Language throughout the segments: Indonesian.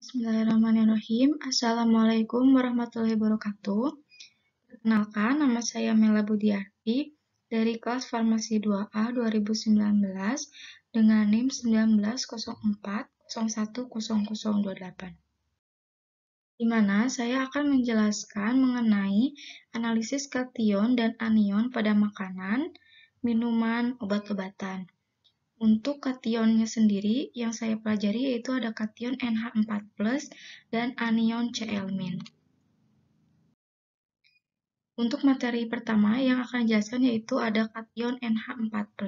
Bismillahirrahmanirrahim. Assalamualaikum warahmatullahi wabarakatuh. Perkenalkan, nama saya Mela Budiarti dari kelas Farmasi 2A 2019 dengan NIM 1904010028. Di mana saya akan menjelaskan mengenai analisis kation dan anion pada makanan, minuman, obat-obatan. Untuk kationnya sendiri, yang saya pelajari yaitu ada kation NH4+, dan anion Cl-. Untuk materi pertama yang akan dijelaskan yaitu ada kation NH4+,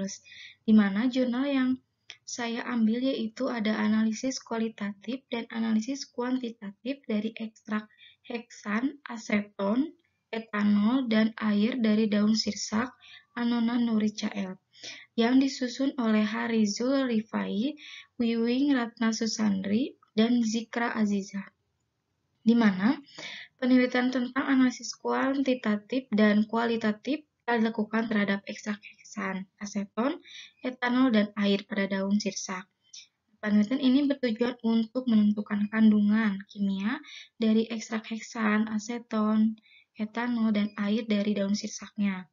di mana jurnal yang saya ambil yaitu ada analisis kualitatif dan analisis kuantitatif dari ekstrak heksan, aseton, etanol, dan air dari daun sirsak, Annona Nuri Cl, yang disusun oleh Harizul Rifai, Wiwing Ratna Susandri, dan Zikra Aziza, di mana penelitian tentang analisis kuantitatif dan kualitatif telah dilakukan terhadap ekstrak heksan, aseton, etanol, dan air pada daun sirsak. Penelitian ini bertujuan untuk menentukan kandungan kimia dari ekstrak heksan, aseton, etanol, dan air dari daun sirsaknya.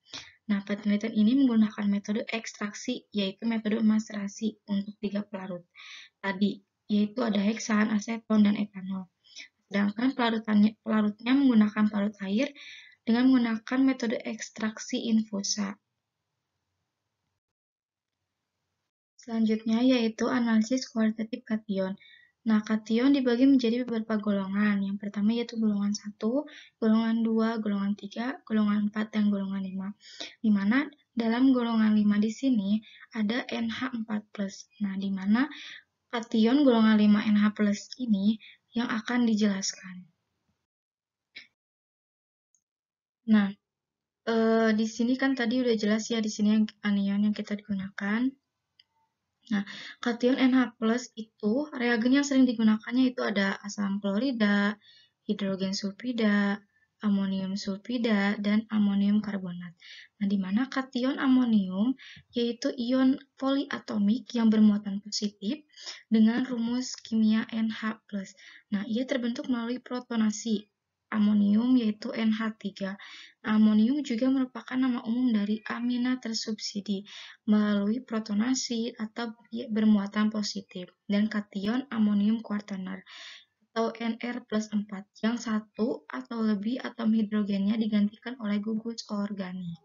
Nah, penelitian ini menggunakan metode ekstraksi, yaitu metode maserasi untuk 3 pelarut tadi, yaitu ada heksan, aseton, dan etanol. Sedangkan pelarutnya menggunakan pelarut air dengan menggunakan metode ekstraksi infusa. Selanjutnya yaitu analisis kualitatif kation. Nah, kation dibagi menjadi beberapa golongan. Yang pertama yaitu golongan 1, golongan 2, golongan 3, golongan 4, dan golongan 5. Di mana dalam golongan 5 di sini ada NH4+. Nah, di mana kation golongan 5 NH+ ini yang akan dijelaskan. Nah, di sini kan tadi udah jelas ya, di sini yang anion yang kita digunakan. Nah, kation NH+ itu reagen yang sering digunakannya itu ada asam klorida, hidrogen sulfida, amonium sulfida, dan amonium karbonat. Nah, di mana kation amonium yaitu ion poliatomik yang bermuatan positif dengan rumus kimia NH+. Nah, ia terbentuk melalui protonasi amonium yaitu NH3. Amonium juga merupakan nama umum dari amina tersubsidi melalui protonasi atau bermuatan positif, dan kation amonium kuartaner atau Nr+4 yang satu atau lebih atom hidrogennya digantikan oleh gugus organik.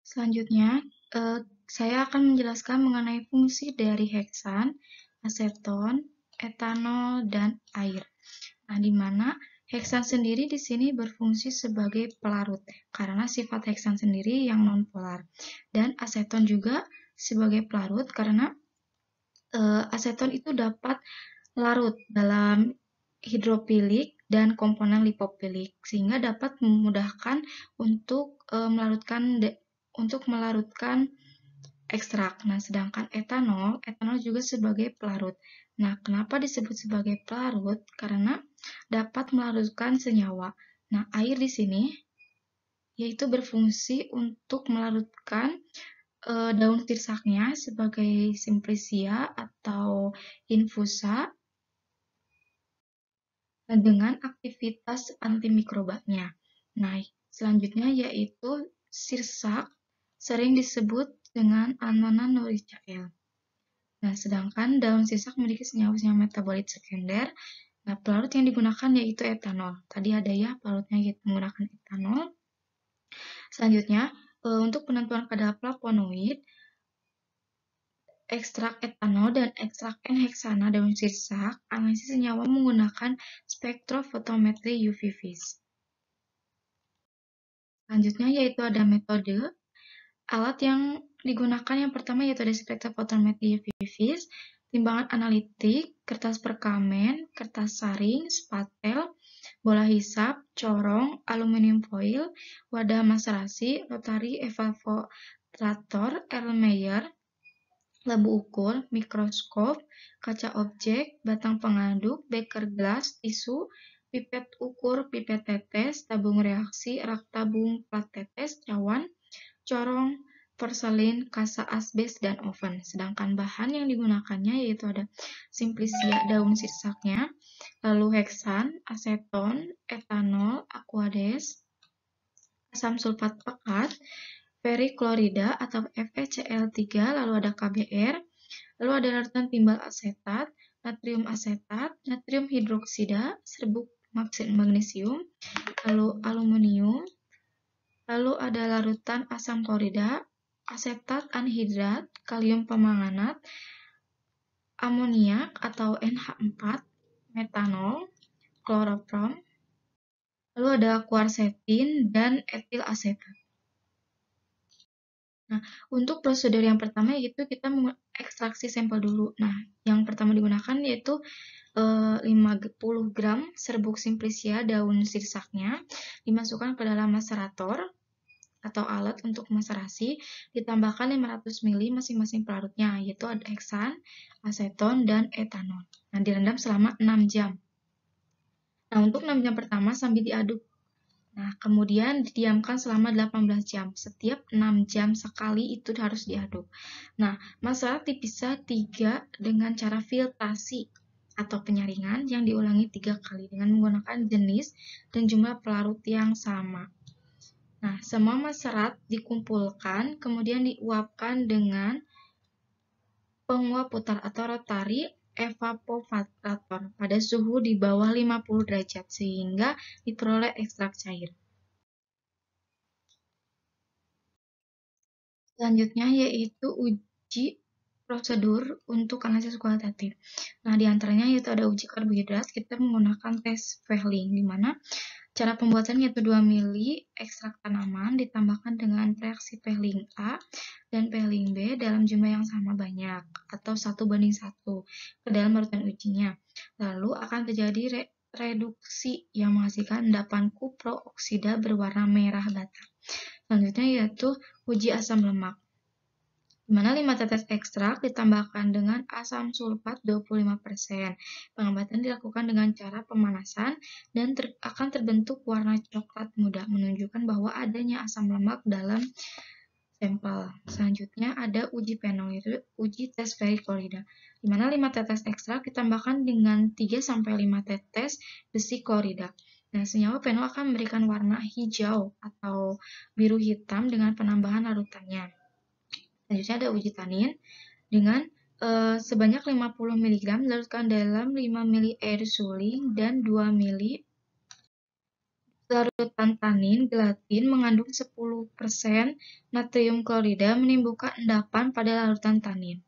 Selanjutnya, saya akan menjelaskan mengenai fungsi dari heksan, aseton, etanol, dan air. Nah, di mana heksan sendiri di sini berfungsi sebagai pelarut karena sifat heksan sendiri yang nonpolar, dan aseton juga sebagai pelarut karena aseton itu dapat larut dalam hidrofilik dan komponen lipofilik sehingga dapat memudahkan untuk melarutkan ekstrak. Nah, sedangkan etanol juga sebagai pelarut. Nah, kenapa disebut sebagai pelarut? Karena dapat melarutkan senyawa. Nah, air di sini yaitu berfungsi untuk melarutkan daun sirsaknya sebagai simplicia atau infusa dengan aktivitas antimikrobanya. Nah, selanjutnya yaitu sirsak sering disebut dengan Annona Nuri Cl. Nah, sedangkan daun sirsak memiliki senyawa-senyawa metabolit sekunder. Nah, pelarut yang digunakan yaitu etanol. Tadi ada ya pelarutnya yaitu menggunakan etanol. Selanjutnya, untuk penentuan kadar flavonoid, ekstrak etanol dan ekstrak N-heksana daun sirsak, analisis senyawa menggunakan spektrofotometri UV-Vis. Selanjutnya yaitu ada metode. Alat yang digunakan yang pertama yaitu ada spektrofotometri UV-Vis, timbangan analitik, kertas perkamen, kertas saring, spatel, bola hisap, corong, aluminium foil, wadah maserasi, rotary evaporator, Erlenmeyer, labu ukur, mikroskop, kaca objek, batang pengaduk, beker gelas, tisu, pipet ukur, pipet tetes, tabung reaksi, rak tabung plat tetes, cawan, corong, porselin, kasa asbes, dan oven. Sedangkan bahan yang digunakannya yaitu ada simplicia daun sisaknya, lalu heksan, aseton, etanol, aquades, asam sulfat pekat, periklorida atau FeCl3, lalu ada KBr, lalu ada larutan timbal asetat, natrium hidroksida, serbuk magnesium, lalu aluminium, lalu ada larutan asam klorida, asetat anhidrat, kalium permanganat, amoniak atau NH4, metanol, kloroprom, lalu ada kuarsetin dan etil asetat. Nah, untuk prosedur yang pertama yaitu kita mengekstraksi sampel dulu. Nah, yang pertama digunakan yaitu 50 gram serbuk simplicia daun sisaknya dimasukkan ke dalam macerator atau alat untuk maserasi, ditambahkan 500 ml masing-masing pelarutnya, yaitu ada heksan, aseton, dan etanol. Nah, direndam selama 6 jam. Nah, untuk 6 jam pertama sambil diaduk. Nah, kemudian didiamkan selama 18 jam. Setiap 6 jam sekali itu harus diaduk. Nah, masalah dipisah 3 dengan cara filtrasi atau penyaringan yang diulangi 3 kali dengan menggunakan jenis dan jumlah pelarut yang sama. Nah, semua maserat dikumpulkan, kemudian diuapkan dengan penguap putar atau rotary evaporator pada suhu di bawah 50 derajat sehingga diperoleh ekstrak cair. Selanjutnya yaitu uji prosedur untuk analisis kualitatif. Nah, diantaranya yaitu ada uji karbohidrat, kita menggunakan tes Fehling, di mana cara pembuatannya yaitu 2 ml ekstrak tanaman ditambahkan dengan reaksi Fehling A dan Fehling B dalam jumlah yang sama banyak atau 1:1 ke dalam larutan ujinya. Lalu akan terjadi reduksi yang menghasilkan endapan kuprooksida berwarna merah bata. Selanjutnya yaitu uji asam lemak, di mana 5 tetes ekstrak ditambahkan dengan asam sulfat 25%. Pengambatan dilakukan dengan cara pemanasan dan akan terbentuk warna coklat muda, menunjukkan bahwa adanya asam lemak dalam sampel. Selanjutnya ada uji penol, yaitu uji tes periklorida, di mana 5 tetes ekstrak ditambahkan dengan 3-5 tetes besi klorida. Nah, senyawa penol akan memberikan warna hijau atau biru hitam dengan penambahan larutannya. Selanjutnya ada uji tanin dengan sebanyak 50 mg dilarutkan dalam 5 ml air suling dan 2 ml larutan tanin gelatin mengandung 10% natrium klorida menimbulkan endapan pada larutan tanin.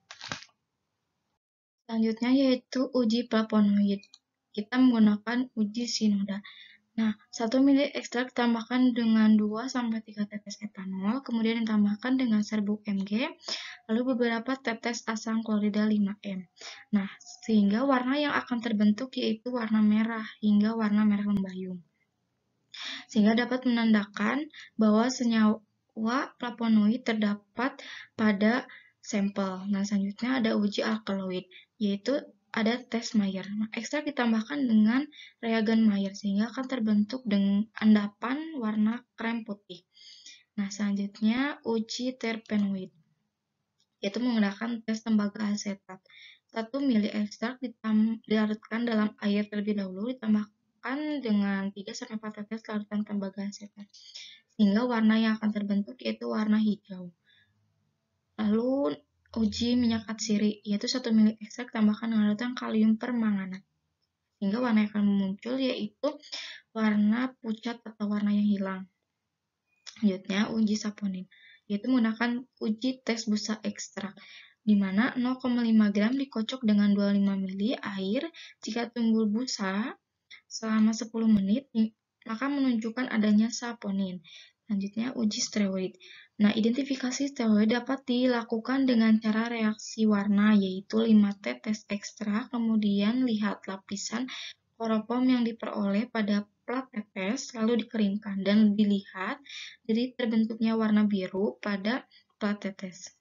Selanjutnya yaitu uji flavonoid. Kita menggunakan uji sinoda. Nah, 1 ml ekstrak ditambahkan dengan 2-3 tetes etanol, kemudian ditambahkan dengan serbuk Mg, lalu beberapa tetes asam klorida 5M. Nah, sehingga warna yang akan terbentuk yaitu warna merah hingga warna merah lembayung. Sehingga dapat menandakan bahwa senyawa flavonoid terdapat pada sampel. Nah, selanjutnya ada uji alkaloid, yaitu ada tes Mayer. Nah, ekstrak ditambahkan dengan reagen Mayer sehingga akan terbentuk dengan endapan warna krem putih. Nah, selanjutnya uji terpenoid, yaitu menggunakan tes tembaga asetat. 1 ml ekstrak dilarutkan dalam air terlebih dahulu, ditambahkan dengan 3-4 tetes larutan tembaga asetat, sehingga warna yang akan terbentuk yaitu warna hijau. Lalu uji minyak atsiri, yaitu 1 ml ekstrak tambahkan dengan larutan kalium permanganat, sehingga warna yang akan muncul yaitu warna pucat atau warna yang hilang. Selanjutnya uji saponin, yaitu menggunakan uji tes busa ekstrak, di mana 0,5 gram dikocok dengan 25 ml air. Jika timbul busa selama 10 menit, maka menunjukkan adanya saponin. Selanjutnya uji steroid. Nah, identifikasi steroid dapat dilakukan dengan cara reaksi warna, yaitu 5 tetes ekstrak, kemudian lihat lapisan kloropom yang diperoleh pada plat tetes, lalu dikeringkan dan dilihat jadi terbentuknya warna biru pada plat tetes.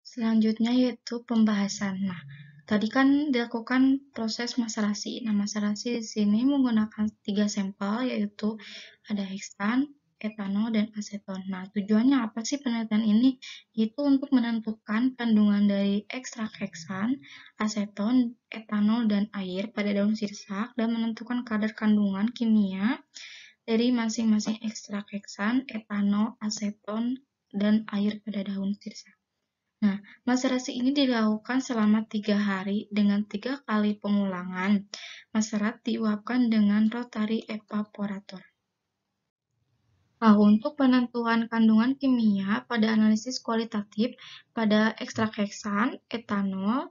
Selanjutnya yaitu pembahasan. Nah, tadi kan dilakukan proses maserasi. Nah, maserasi di sini menggunakan 3 sampel, yaitu ada heksan, etanol, dan aseton. Nah, tujuannya apa sih penelitian ini? Itu untuk menentukan kandungan dari ekstrak heksan, aseton, etanol, dan air pada daun sirsak dan menentukan kadar kandungan kimia dari masing-masing ekstrak heksan, etanol, aseton, dan air pada daun sirsak. Nah, maserasi ini dilakukan selama 3 hari dengan 3 kali pengulangan. Maserat diuapkan dengan rotary evaporator. Nah, untuk penentuan kandungan kimia pada analisis kualitatif pada ekstrak heksan, etanol,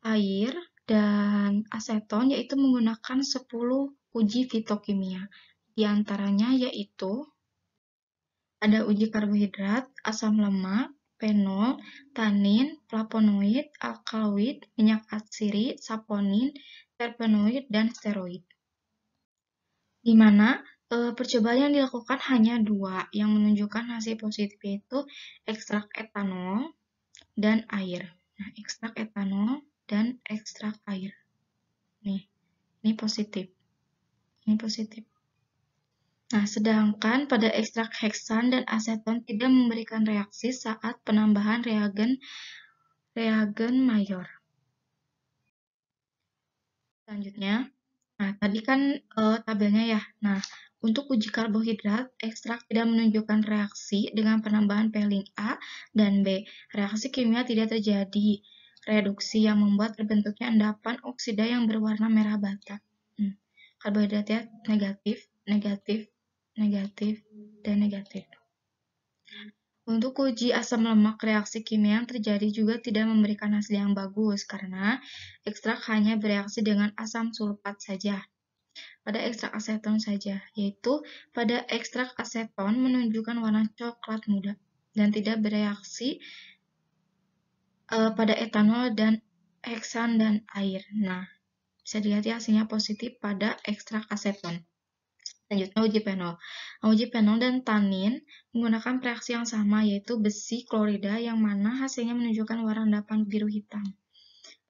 air, dan aseton yaitu menggunakan 10 uji fitokimia. Di antaranya yaitu ada uji karbohidrat, asam lemak, fenol, tanin, flavonoid, alkaloid, minyak atsiri, saponin, terpenoid, dan steroid. Di mana percobaan yang dilakukan hanya 2 yang menunjukkan hasil positif, yaitu ekstrak etanol dan air. Nah, ekstrak etanol dan ekstrak air. Nih, ini positif. Ini positif. Nah, sedangkan pada ekstrak heksan dan aseton tidak memberikan reaksi saat penambahan reagen mayor. Selanjutnya, nah tadi kan tabelnya ya. Nah, untuk uji karbohidrat, ekstrak tidak menunjukkan reaksi dengan penambahan pailing A dan B. Reaksi kimia tidak terjadi. Reduksi yang membuat terbentuknya endapan oksida yang berwarna merah bata. Karbohidratnya negatif, negatif, negatif, dan negatif. Untuk uji asam lemak, reaksi kimia yang terjadi juga tidak memberikan hasil yang bagus karena ekstrak hanya bereaksi dengan asam sulfat saja. Pada ekstrak aseton saja, yaitu pada ekstrak aseton menunjukkan warna coklat muda dan tidak bereaksi pada etanol dan heksan dan air. Nah, bisa dilihat ya hasilnya positif pada ekstrak aseton. Selanjutnya uji fenol. Uji fenol dan tanin menggunakan reaksi yang sama, yaitu besi klorida yang mana hasilnya menunjukkan warna endapan biru hitam.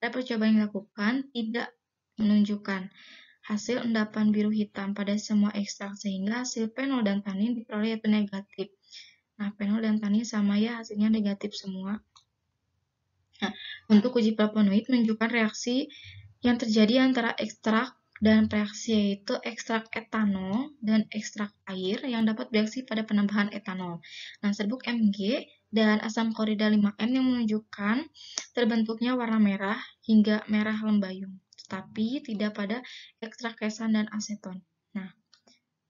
Pada percobaan yang dilakukan tidak menunjukkan hasil endapan biru hitam pada semua ekstrak sehingga hasil fenol dan tanin diperoleh yaitu negatif. Nah, fenol dan tanin sama ya, hasilnya negatif semua. Nah, untuk uji flavonoid menunjukkan reaksi yang terjadi antara ekstrak dan reaksi, yaitu ekstrak etanol dan ekstrak air yang dapat bereaksi pada penambahan etanol. Nah, serbuk Mg dan asam klorida 5M yang menunjukkan terbentuknya warna merah hingga merah lembayung, tetapi tidak pada ekstrak heksan dan aseton. Nah,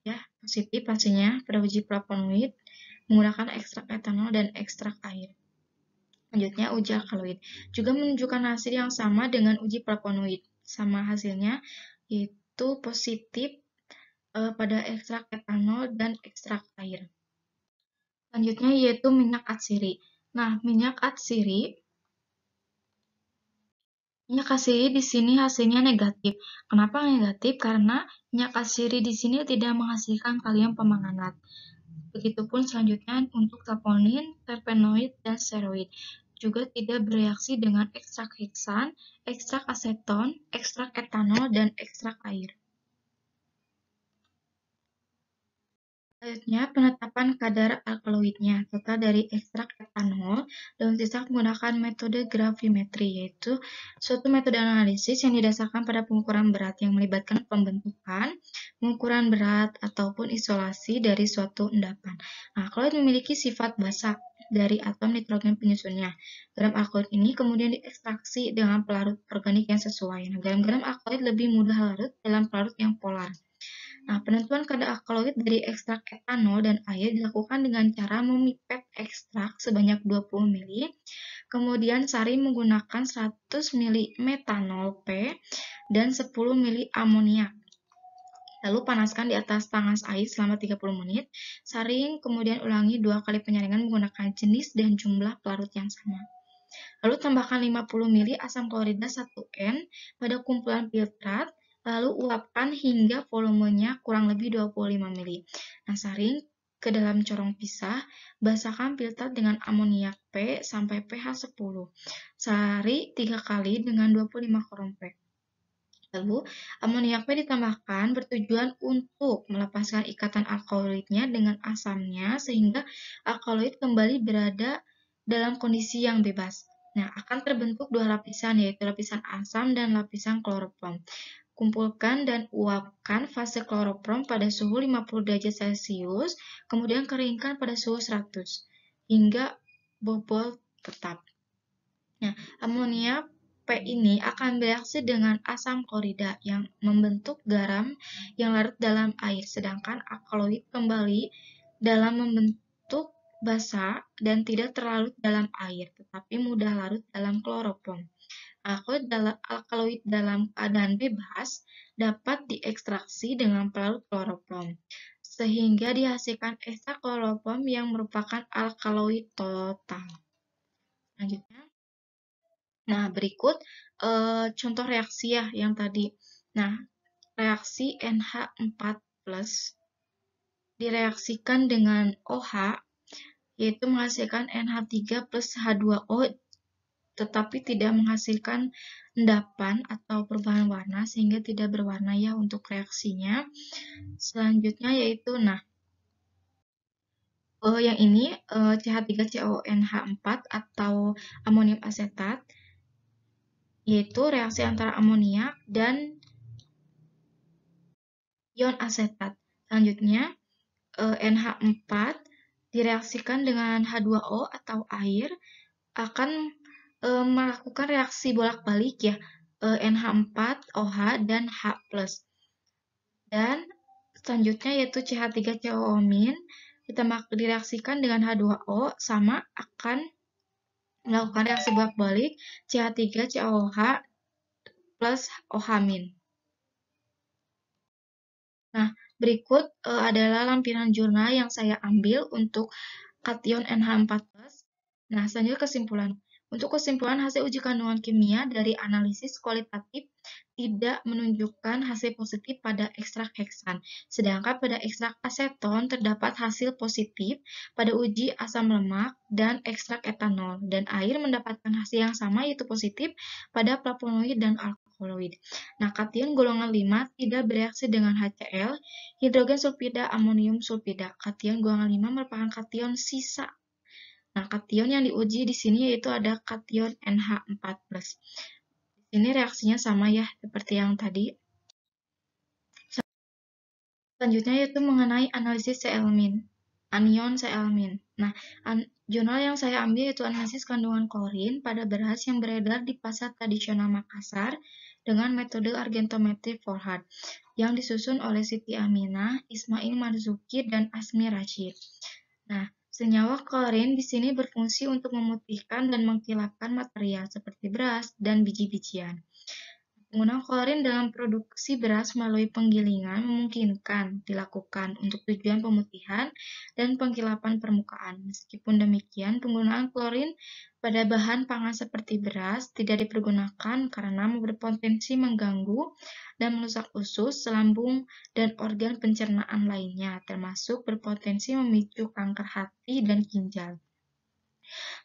ya positif hasilnya pada uji flavonoid menggunakan ekstrak etanol dan ekstrak air. Selanjutnya, uji alkaloid juga menunjukkan hasil yang sama dengan uji flavonoid. Sama hasilnya, yaitu positif pada ekstrak etanol dan ekstrak air. Selanjutnya yaitu minyak atsiri. Nah, minyak atsiri di sini hasilnya negatif. Kenapa negatif? Karena minyak atsiri di sini tidak menghasilkan kalium pemanganat. Begitupun selanjutnya untuk saponin, terpenoid, dan steroid juga tidak bereaksi dengan ekstrak heksan, ekstrak aseton, ekstrak etanol, dan ekstrak air. Selanjutnya, penetapan kadar alkaloidnya. Total dari ekstrak etanol, daun sirsak menggunakan metode gravimetri, yaitu suatu metode analisis yang didasarkan pada pengukuran berat yang melibatkan pembentukan, pengukuran berat, ataupun isolasi dari suatu endapan. Nah, alkaloid memiliki sifat basa dari atom nitrogen penyusunnya. Garam alkaloid ini kemudian diekstraksi dengan pelarut organik yang sesuai. Nah, garam-garam alkaloid lebih mudah larut dalam pelarut yang polar. Nah, penentuan kadar alkaloid dari ekstrak etanol dan air dilakukan dengan cara memipet ekstrak sebanyak 20 ml, kemudian saring menggunakan 100 ml metanol P dan 10 ml amoniak. Lalu panaskan di atas panas air selama 30 menit, saring kemudian ulangi 2 kali penyaringan menggunakan jenis dan jumlah pelarut yang sama. Lalu tambahkan 50 ml asam klorida 1N pada kumpulan filtrat, lalu uapkan hingga volumenya kurang lebih 25 ml. Nah, saring ke dalam corong pisah, basahkan filtrat dengan amoniak P sampai pH 10. Sari 3 kali dengan 25 korong P. Lalu, amoniaknya ditambahkan bertujuan untuk melepaskan ikatan alkaloidnya dengan asamnya sehingga alkaloid kembali berada dalam kondisi yang bebas. Nah, akan terbentuk dua lapisan, yaitu lapisan asam dan lapisan kloroprom. Kumpulkan dan uapkan fase kloroprom pada suhu 50 derajat Celcius, kemudian keringkan pada suhu 100 hingga bobol tetap. Nah, amonia P ini akan bereaksi dengan asam klorida yang membentuk garam yang larut dalam air, sedangkan alkaloid kembali dalam membentuk basa dan tidak terlarut dalam air, tetapi mudah larut dalam kloroprom. Alkaloid dalam keadaan bebas dapat diekstraksi dengan pelarut kloroprom, sehingga dihasilkan ekstrak kloroprom yang merupakan alkaloid total. Selanjutnya, nah berikut contoh reaksi ya yang tadi. Nah, reaksi NH4+ direaksikan dengan OH, yaitu menghasilkan NH3 plus H2O, tetapi tidak menghasilkan endapan atau perubahan warna sehingga tidak berwarna ya untuk reaksinya. Selanjutnya yaitu, nah, yang ini CH3CONH4 atau amonium asetat, yaitu reaksi antara amoniak dan ion asetat. Selanjutnya, NH4 direaksikan dengan H2O atau air akan melakukan reaksi bolak-balik ya, NH4, OH, dan H+. Dan selanjutnya yaitu CH3COO- direaksikan dengan H2O sama akan melakukan reaksi bolak-balik CH3COOH plus OH-. Nah, berikut adalah lampiran jurnal yang saya ambil untuk kation NH4+. Nah, selanjutnya kesimpulan. Untuk kesimpulan, hasil uji kandungan kimia dari analisis kualitatif tidak menunjukkan hasil positif pada ekstrak heksan, sedangkan pada ekstrak aseton terdapat hasil positif pada uji asam lemak dan ekstrak etanol, dan air mendapatkan hasil yang sama yaitu positif pada flavonoid dan alkaloid. Nah, kation golongan 5 tidak bereaksi dengan HCl, hidrogen sulfida, amonium sulfida. Kation golongan 5 merupakan kation sisa. Nah, kation yang diuji di sini yaitu ada kation NH4+. Di sini reaksinya sama ya, seperti yang tadi. Selanjutnya yaitu mengenai analisis anion C-L-. Nah, jurnal yang saya ambil yaitu analisis kandungan klorin pada beras yang beredar di pasar tradisional Makassar dengan metode argentometri Volhard yang disusun oleh Siti Aminah, Ismail Marzuki, dan Asmi Rashid. Nah, senyawa klorin di sini berfungsi untuk memutihkan dan mengkilapkan material seperti beras dan biji-bijian. Penggunaan klorin dalam produksi beras melalui penggilingan memungkinkan dilakukan untuk tujuan pemutihan dan pengkilapan permukaan. Meskipun demikian, penggunaan klorin pada bahan pangan seperti beras tidak dipergunakan karena berpotensi mengganggu dan merusak usus, lambung, dan organ pencernaan lainnya, termasuk berpotensi memicu kanker hati dan ginjal.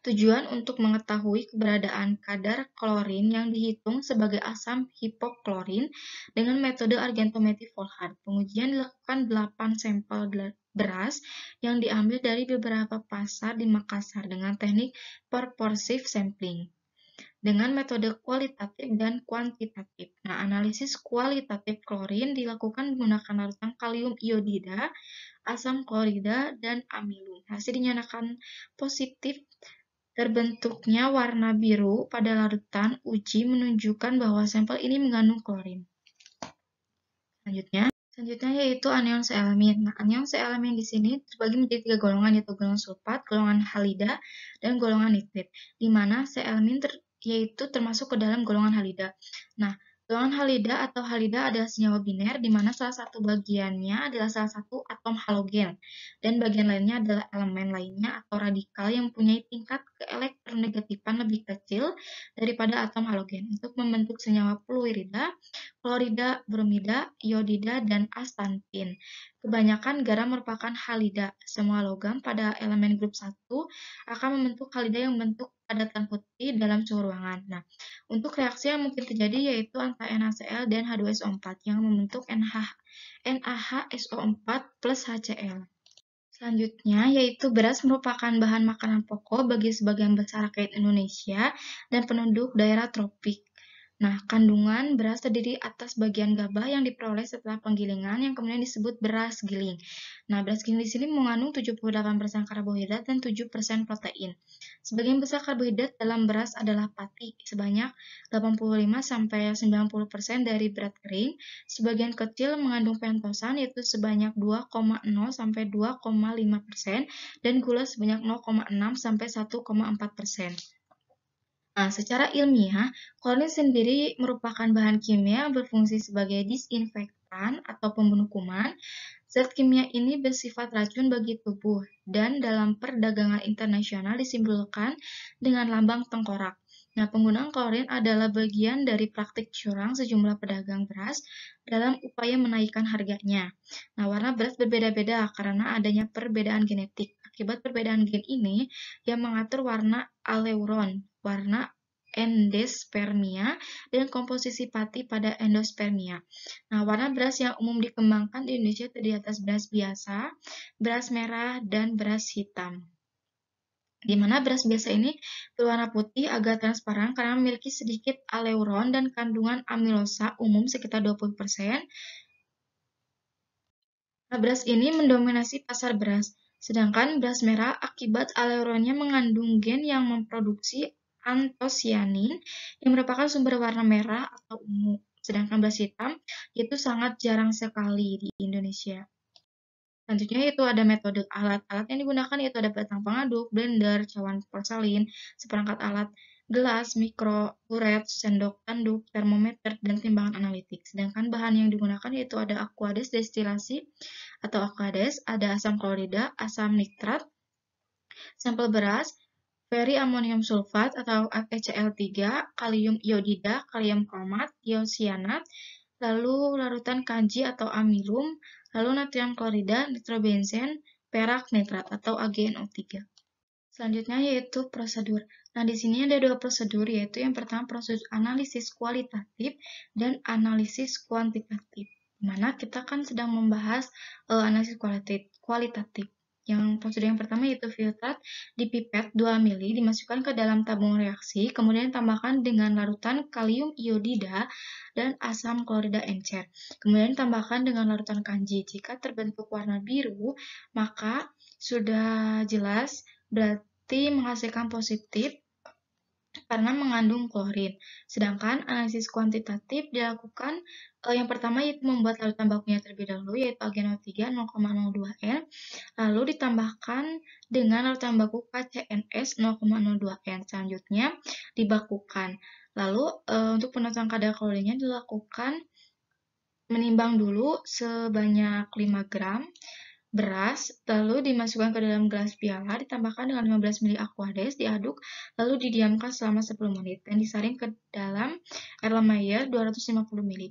Tujuan untuk mengetahui keberadaan kadar klorin yang dihitung sebagai asam hipoklorin dengan metode argentometri Volhard. Pengujian dilakukan 8 sampel beras yang diambil dari beberapa pasar di Makassar dengan teknik proportive sampling dengan metode kualitatif dan kuantitatif. Nah, analisis kualitatif klorin dilakukan menggunakan larutan kalium iodida, asam klorida, dan amilum. Hasil dinyatakan positif. Terbentuknya warna biru pada larutan uji menunjukkan bahwa sampel ini mengandung klorin. Selanjutnya yaitu anion C-L-. Nah, anion C-L di sini terbagi menjadi 3 golongan, yaitu golongan sulfat, golongan halida, dan golongan nitrit, di mana C-L yaitu termasuk ke dalam golongan halida. Nah, golongan halida atau halida adalah senyawa biner, di mana salah satu bagiannya adalah salah satu atom halogen, dan bagian lainnya adalah elemen lainnya atau radikal yang mempunyai tingkat keelektronegatifan lebih kecil daripada atom halogen untuk membentuk senyawa fluorida, klorida, bromida, iodida, dan astantin. Kebanyakan garam merupakan halida. Semua logam pada elemen grup 1 akan membentuk halida yang membentuk padatan putih dalam suhu ruangan. Nah, untuk reaksi yang mungkin terjadi yaitu antara NaCl dan H2SO4 yang membentuk NaHSO4 plus HCl. Selanjutnya, yaitu beras merupakan bahan makanan pokok bagi sebagian besar rakyat Indonesia dan penduduk daerah tropik. Nah, kandungan beras terdiri atas bagian gabah yang diperoleh setelah penggilingan yang kemudian disebut beras giling. Nah, beras giling di sini mengandung 78% karbohidrat dan 7% protein. Sebagian besar karbohidrat dalam beras adalah pati sebanyak 85-90% dari beras kering. Sebagian kecil mengandung pentosan yaitu sebanyak 2,0-2,5% dan gula sebanyak 0,6-1,4%. Nah, secara ilmiah, klorin sendiri merupakan bahan kimia yang berfungsi sebagai disinfektan atau pembunuh kuman. Zat kimia ini bersifat racun bagi tubuh dan dalam perdagangan internasional disimbolkan dengan lambang tengkorak. Nah, penggunaan klorin adalah bagian dari praktik curang sejumlah pedagang beras dalam upaya menaikkan harganya. Nah, warna beras berbeda-beda karena adanya perbedaan genetik. Akibat perbedaan gen ini yang mengatur warna aleuron, warna endospermia, dan komposisi pati pada endospermia. Nah, warna beras yang umum dikembangkan di Indonesia terdiri atas beras biasa, beras merah, dan beras hitam. Di mana beras biasa ini berwarna putih agak transparan karena memiliki sedikit aleuron dan kandungan amilosa umum sekitar 20%. Nah, beras ini mendominasi pasar beras, sedangkan beras merah akibat aleuronnya mengandung gen yang memproduksi antosianin yang merupakan sumber warna merah atau ungu. Sedangkan beras hitam itu sangat jarang sekali di Indonesia. Selanjutnya yaitu ada metode alat-alat yang digunakan yaitu ada batang pengaduk, blender, cawan porselin, seperangkat alat gelas, mikro, uret, sendok tanduk, termometer, dan timbangan analitik. Sedangkan bahan yang digunakan yaitu ada aqueous destilasi atau aqueous, ada asam klorida, asam nitrat, sampel beras, feri-amonium sulfat atau FeCl3, kalium iodida, kalium kromat, tiosianat, lalu larutan kanji atau amilum, lalu natrium klorida, nitrobenzen, perak nitrat atau AgNO3. Selanjutnya yaitu prosedur. Nah, di sini ada dua prosedur, yaitu yang pertama prosedur analisis kualitatif dan analisis kuantitatif. Dimana kita kan sedang membahas analisis kualitatif. Yang prosedur yang pertama yaitu filtrat di pipet 2 ml dimasukkan ke dalam tabung reaksi, kemudian tambahkan dengan larutan kalium iodida dan asam klorida encer. Kemudian tambahkan dengan larutan kanji. Jika terbentuk warna biru, maka sudah jelas berarti menghasilkan positif karena mengandung klorin. Sedangkan analisis kuantitatif dilakukan yang pertama yaitu membuat larutan bakunya terlebih dahulu yaitu AgNO3 0,02N, lalu ditambahkan dengan larutan baku KCNS 0,02N. Selanjutnya dibakukan. Lalu untuk penentuan kadar klorinnya dilakukan menimbang dulu sebanyak 5 gram beras, lalu dimasukkan ke dalam gelas piala, ditambahkan dengan 15 ml aqueous, diaduk, lalu didiamkan selama 10 menit, dan disaring ke dalam Erlenmeyer 250 ml.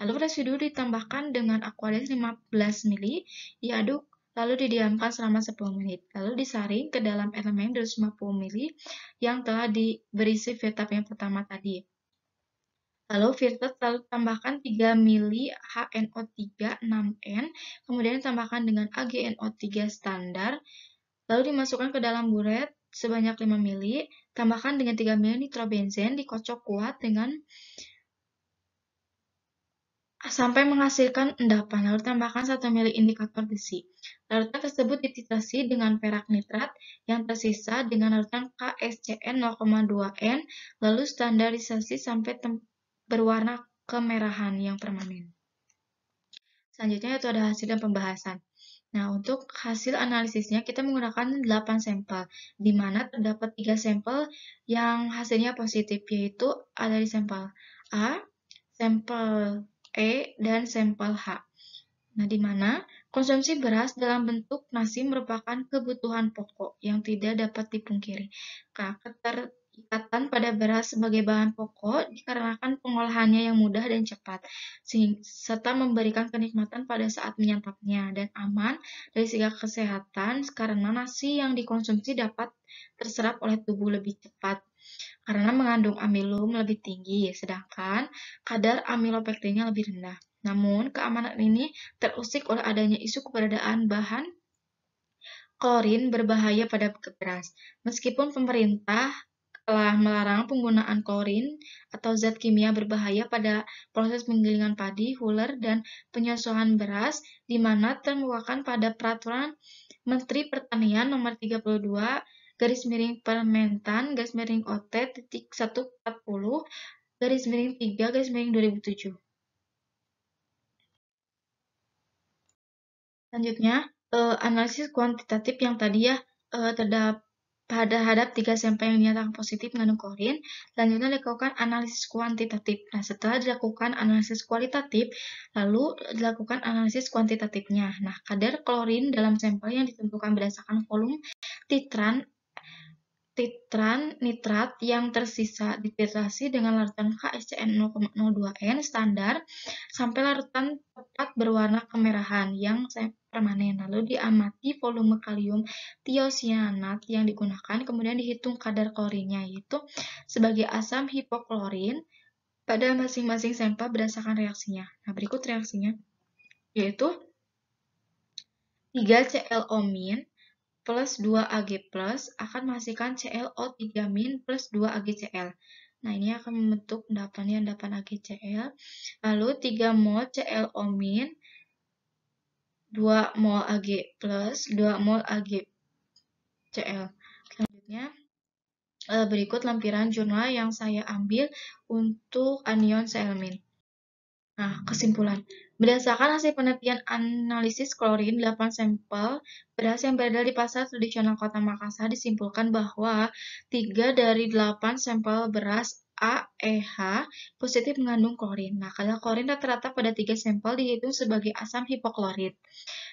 Lalu residu ditambahkan dengan aqueous 15 ml, diaduk, lalu didiamkan selama 10 menit, lalu disaring ke dalam Erlenmeyer 250 ml yang telah berisi filtrat yang pertama tadi. Lalu filter lalu tambahkan 3 ml HNO3 6N, kemudian tambahkan dengan AgNO3 standar, lalu dimasukkan ke dalam buret sebanyak 5 ml, tambahkan dengan 3 ml nitrobenzen, dikocok kuat dengan sampai menghasilkan endapan, lalu tambahkan 1 ml indikator besi. Larutan tersebut dititrasi dengan perak nitrat yang tersisa dengan larutan KSCN 0,2N, lalu standarisasi sampai berwarna kemerahan yang permanen. Selanjutnya itu ada hasil dan pembahasan. Nah, untuk hasil analisisnya kita menggunakan 8 sampel, di mana terdapat 3 sampel yang hasilnya positif, yaitu ada di sampel A, sampel E, dan sampel H. Nah, di mana Konsumsi beras dalam bentuk nasi merupakan kebutuhan pokok yang tidak dapat dipungkiri. Keterikatan pada beras sebagai bahan pokok dikarenakan pengolahannya yang mudah dan cepat, serta memberikan kenikmatan pada saat menyantapnya, dan aman dari segi kesehatan karena nasi yang dikonsumsi dapat terserap oleh tubuh lebih cepat karena mengandung amilum lebih tinggi, sedangkan kadar amilopektinnya lebih rendah. Namun, keamanan ini terusik oleh adanya isu keberadaan bahan klorin berbahaya pada beras. Meskipun pemerintah telah melarang penggunaan klorin atau zat kimia berbahaya pada proses penggilingan padi, huller, dan penyusuan beras, di mana termuatkan pada Peraturan Menteri Pertanian Nomor 32 Permentan OT titik 140 3 2007. Selanjutnya, analisis kuantitatif yang tadi ya terhadap 3 sampel yang dinyatakan positif mengandung klorin. Selanjutnya dilakukan analisis kuantitatif. Nah, setelah dilakukan analisis kualitatif, lalu dilakukan analisis kuantitatifnya. Nah, kadar klorin dalam sampel yang ditentukan berdasarkan volume titran nitrat yang tersisa dititrasi dengan larutan KSCN 0,02N standar sampai larutan tepat berwarna kemerahan yang permanen. Lalu diamati volume kalium tiosianat yang digunakan, kemudian dihitung kadar klorinnya, yaitu sebagai asam hipoklorin pada masing-masing sampel berdasarkan reaksinya. Nah, berikut reaksinya, yaitu 3ClO- plus 2Ag plus akan menghasilkan ClO3- plus 2AgCl. Nah, ini akan membentuk endapan AgCl. Lalu 3 mol ClO-, 2 mol Ag plus, 2 mol AgCl. Selanjutnya, berikut lampiran jurnal yang saya ambil untuk anion Cl-. Nah, kesimpulan. Berdasarkan hasil penelitian analisis klorin 8 sampel beras yang beredar di pasar tradisional Kota Makassar, disimpulkan bahwa 3 dari 8 sampel beras AEH positif mengandung klorin. Nah, kadar klorin rata-rata pada 3 sampel dihitung sebagai asam hipoklorit,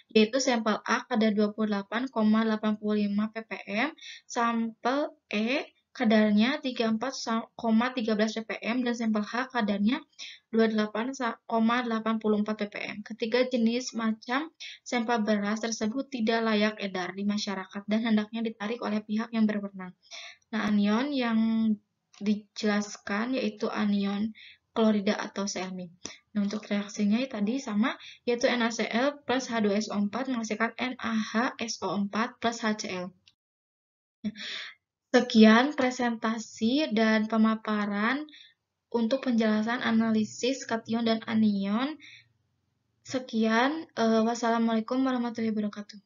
yaitu sampel A kadar 28,85 ppm, sampel E kadarnya 34,13 ppm, dan sampel H kadarnya 28,84 ppm. Ketiga jenis macam sampel beras tersebut tidak layak edar di masyarakat dan hendaknya ditarik oleh pihak yang berwenang. Nah, anion yang dijelaskan yaitu anion klorida atau Cl-. Nah, untuk reaksinya tadi sama, yaitu NaCl plus H2SO4 menghasilkan NaHSO4 plus HCl. Sekian presentasi dan pemaparan untuk penjelasan analisis kation dan anion. Sekian, wassalamualaikum warahmatullahi wabarakatuh.